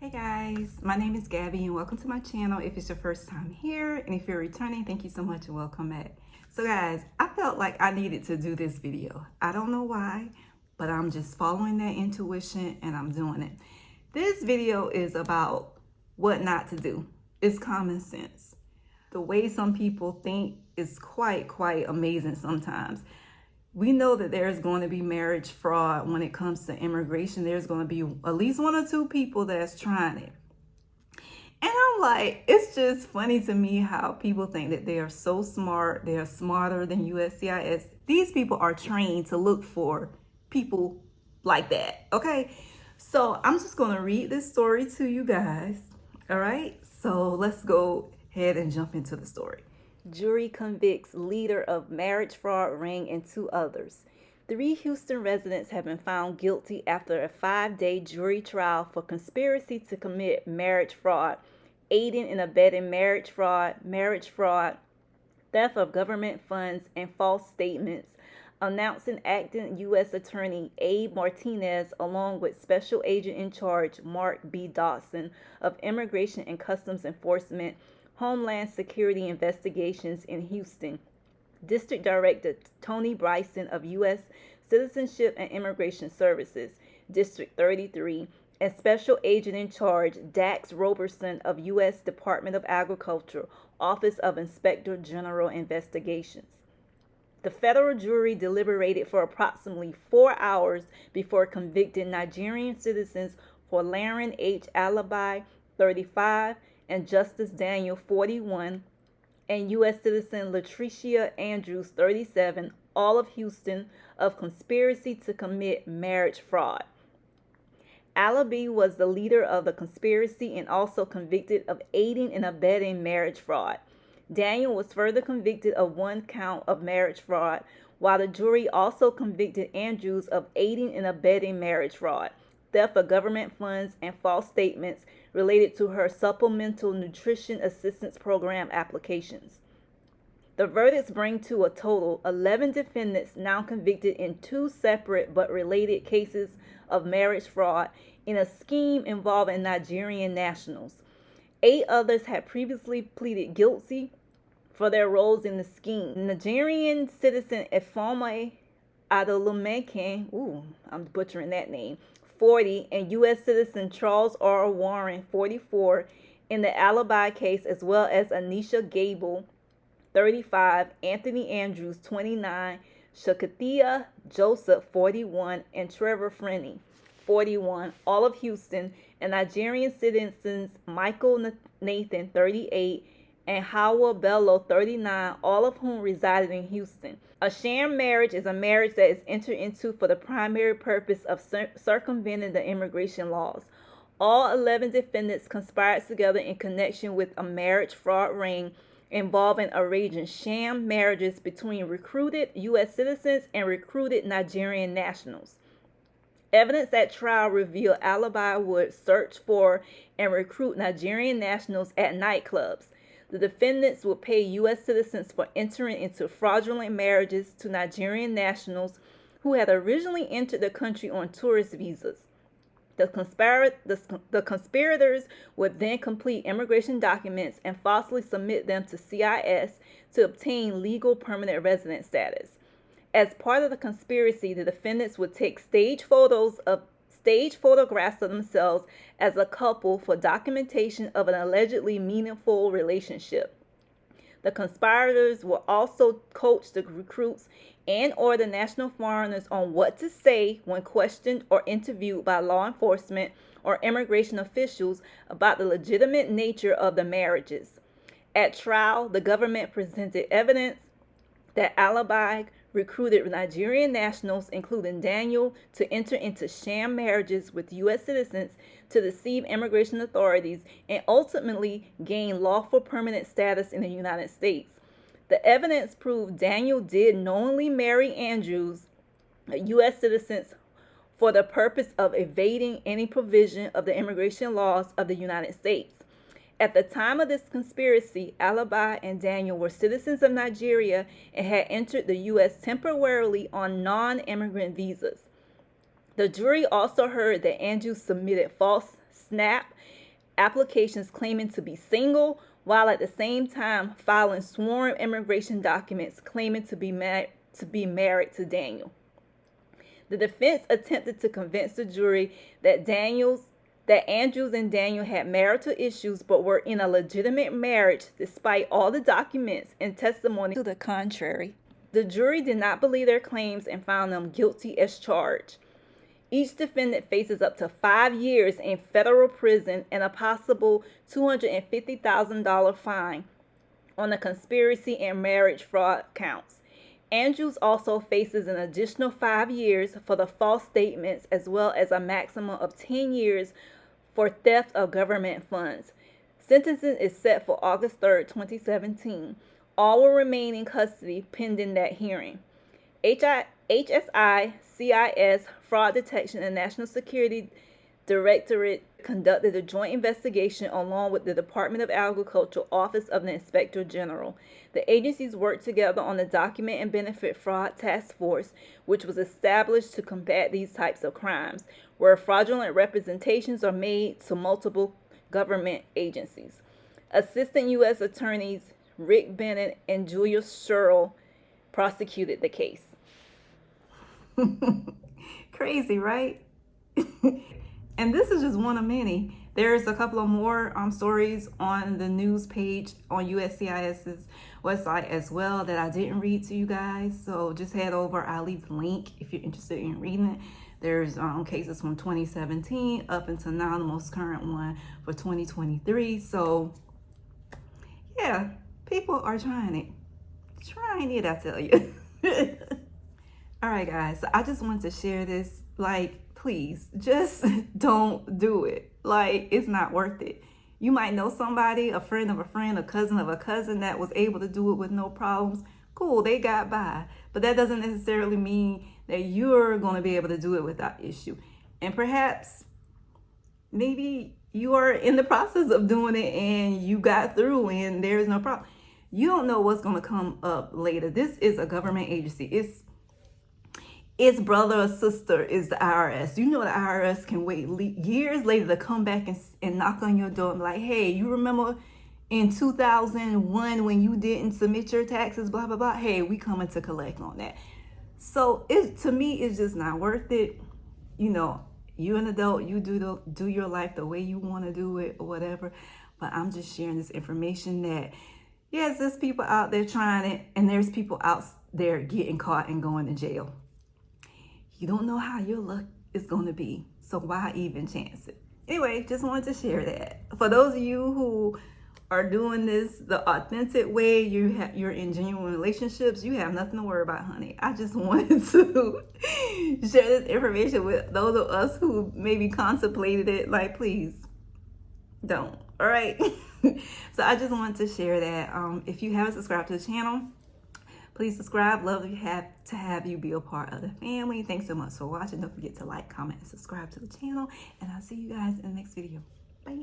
Hey guys, my name is Gabby and welcome to my channel if it's your first time here, and if you're returning, thank you so much and welcome back. So guys, I felt like I needed to do this video. I don't know why, but I'm just following that intuition and I'm doing it. This video is about what not to do. It's common sense. The way some people think is quite amazing sometimes. We know that there's going to be marriage fraud when it comes to immigration. There's going to be at least one or two people that's trying it. And I'm like, it's just funny to me how people think that they are so smart. They are smarter than USCIS. These people are trained to look for people like that, okay? So I'm just going to read this story to you guys, all right? So let's go ahead and jump into the story. Jury convicts leader of marriage fraud ring and two others. 3 Houston residents have been found guilty after a 5-day jury trial for conspiracy to commit marriage fraud, aiding and abetting marriage fraud, theft of government funds, and false statements, announcing acting U.S. Attorney Abe Martinez along with Special Agent in Charge Mark B. Dodson of Immigration and Customs Enforcement, Homeland Security Investigations in Houston, District Director Tony Bryson of U.S. Citizenship and Immigration Services, District 33, and Special Agent in Charge Dax Roberson of U.S. Department of Agriculture, Office of Inspector General Investigations. The federal jury deliberated for approximately 4 hours before convicting Nigerian citizens for Laren H. Alibi, 35, and Justice Daniel, 41, and U.S. citizen Latricia Andrews, 37, all of Houston, of conspiracy to commit marriage fraud. Alibi was the leader of the conspiracy and also convicted of aiding and abetting marriage fraud. Daniel was further convicted of 1 count of marriage fraud, while the jury also convicted Andrews of aiding and abetting marriage fraud, theft of government funds, and false statements related to her Supplemental Nutrition Assistance Program applications. The verdicts bring to a total 11 defendants now convicted in 2 separate but related cases of marriage fraud in a scheme involving Nigerian nationals. 8 others had previously pleaded guilty for their roles in the scheme. Nigerian citizen Efoma Adolumekin, I'm butchering that name, 40, and U.S. citizen Charles R. Warren, 44, in the Alibi case, as well as Anisha Gable, 35, Anthony Andrews, 29, Shakathia Joseph, 41, and Trevor Frenney, 41, all of Houston, and Nigerian citizens Michael Nathan, 38, and Hawa Bello, 39, all of whom resided in Houston. A sham marriage is a marriage that is entered into for the primary purpose of circumventing the immigration laws. All 11 defendants conspired together in connection with a marriage fraud ring involving arranging sham marriages between recruited U.S. citizens and recruited Nigerian nationals. Evidence at trial revealed Alibi would search for and recruit Nigerian nationals at nightclubs. The defendants would pay U.S. citizens for entering into fraudulent marriages to Nigerian nationals who had originally entered the country on tourist visas. The conspirators would then complete immigration documents and falsely submit them to CIS to obtain legal permanent resident status. As part of the conspiracy, the defendants would take stage photographs of themselves as a couple for documentation of an allegedly meaningful relationship. The conspirators will also coach the recruits and or the national foreigners on what to say when questioned or interviewed by law enforcement or immigration officials about the legitimate nature of the marriages. At trial, the government presented evidence that Alibi recruited Nigerian nationals, including Daniel, to enter into sham marriages with U.S. citizens to deceive immigration authorities and ultimately gain lawful permanent status in the United States. The evidence proved Daniel did knowingly marry Andrews, a U.S. citizen, for the purpose of evading any provision of the immigration laws of the United States. At the time of this conspiracy, Alibi and Daniel were citizens of Nigeria and had entered the U.S. temporarily on non-immigrant visas. The jury also heard that Andrews submitted false SNAP applications claiming to be single, while at the same time filing sworn immigration documents claiming to be married to Daniel. The defense attempted to convince the jury that Andrews and Daniel had marital issues but were in a legitimate marriage despite all the documents and testimony to the contrary. The jury did not believe their claims and found them guilty as charged. Each defendant faces up to 5 years in federal prison and a possible $250,000 fine on the conspiracy and marriage fraud counts. Andrews also faces an additional 5 years for the false statements, as well as a maximum of 10 years for theft of government funds. Sentencing is set for August 3rd, 2017. All will remain in custody pending that hearing. USCIS Fraud Detection and National Security Directorate conducted a joint investigation along with the Department of Agriculture Office of the Inspector General. The agencies worked together on the Document and Benefit Fraud Task Force, which was established to combat these types of crimes, where fraudulent representations are made to multiple government agencies. Assistant U.S. Attorneys Rick Bennett and Julia Sherrill prosecuted the case. Crazy, right? And this is just one of many. There's a couple of more stories on the news page on USCIS's website as well that I didn't read to you guys. So just head over. I'll leave the link if you're interested in reading it. There's cases from 2017 up until now, the most current one for 2023. So yeah, people are trying it. Trying it, I tell you. All right, guys. So I just wanted to share this. Like, please, just don't do it. Like, it's not worth it. You might know somebody, a friend of a friend, a cousin of a cousin that was able to do it with no problems. Cool, they got by. But that doesn't necessarily mean that you're going to be able to do it without issue. And perhaps, maybe you are in the process of doing it and you got through and there's no problem. You don't know what's going to come up later. This is a government agency. Its brother or sister is the IRS. You know the IRS can wait years later to come back and knock on your door and be like, hey, you remember in 2001 when you didn't submit your taxes, blah, blah, blah. Hey, we coming to collect on that. So to me, it's just not worth it. You know, you're an adult. You do your life the way you want to do it or whatever. But I'm just sharing this information that, yes, there's people out there trying it and there's people out there getting caught and going to jail. You don't know how your luck is going to be, so why even chance it? Anyway, just wanted to share that. For those of you who are doing this the authentic way, you're in genuine relationships, you have nothing to worry about, honey. I just wanted to share this information with those of us who maybe contemplated it. Like, please, don't. All right? So I just wanted to share that. If you haven't subscribed to the channel, please subscribe. Love to have you be a part of the family. Thanks so much for watching. Don't forget to like, comment, and subscribe to the channel. And I'll see you guys in the next video. Bye.